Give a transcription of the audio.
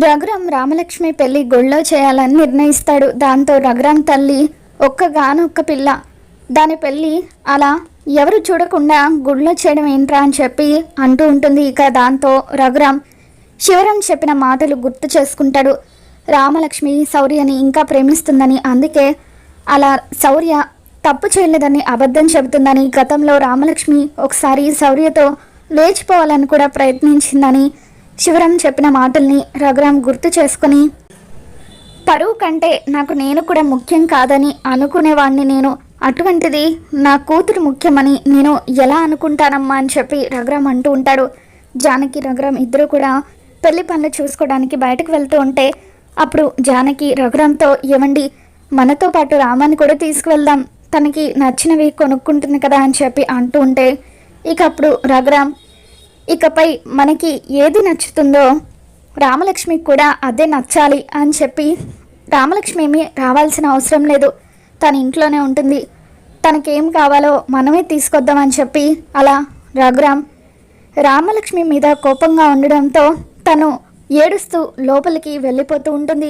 రఘురామ్ రామలక్ష్మి పెళ్లి గుళ్ళో చేయాలని నిర్ణయిస్తాడు. దాంతో రఘురామ్ తల్లి ఒక్కగానొక్క పిల్ల, దాని పెళ్ళి అలా ఎవరు చూడకుండా గుళ్ళో చేయడం ఏంట్రా అని చెప్పి అంటూ ఉంటుంది. ఇక దాంతో రఘురామ్ శివరాం చెప్పిన మాటలు గుర్తు చేసుకుంటాడు. రామలక్ష్మి శౌర్యని ఇంకా ప్రేమిస్తుందని, అందుకే అలా శౌర్య తప్పు చేయలేదని అబద్ధం చెబుతుందని, గతంలో రామలక్ష్మి ఒకసారి శౌర్యతో లేచిపోవాలని కూడా ప్రయత్నించిందని శివరాం చెప్పిన మాటల్ని రఘురామ్ గుర్తు చేసుకుని, పరువు కంటే నాకు నేను కూడా ముఖ్యం కాదని అనుకునేవాడిని నేను, అటువంటిది నా కూతురు ముఖ్యమని నేను ఎలా అనుకుంటానమ్మా అని చెప్పి రఘురామ్ అంటూ ఉంటాడు. జానకి రఘురామ్ ఇద్దరు కూడా పెళ్లి పనులు చూసుకోవడానికి బయటకు వెళ్తూ ఉంటే అప్పుడు జానకి రఘురామ్తో, ఏమండి మనతో పాటు రామాన్ని కూడా తీసుకువెళ్దాం, తనకి నచ్చినవి కొనుక్కుంటుంది కదా అని చెప్పి అంటూ ఉంటే, ఇక అప్పుడు రఘురామ్, ఇకపై మనకి ఏది నచ్చుతుందో రామలక్ష్మికి కూడా అదే నచ్చాలి అని చెప్పి, రామలక్ష్మి ఏమీ రావాల్సిన అవసరం లేదు, తన ఇంట్లోనే ఉంటుంది, తనకేం కావాలో మనమే తీసుకొద్దామని చెప్పి అలా రఘురామ్ రామలక్ష్మి మీద కోపంగా ఉండడంతో తను ఏడుస్తూ లోపలికి వెళ్ళిపోతూ ఉంటుంది.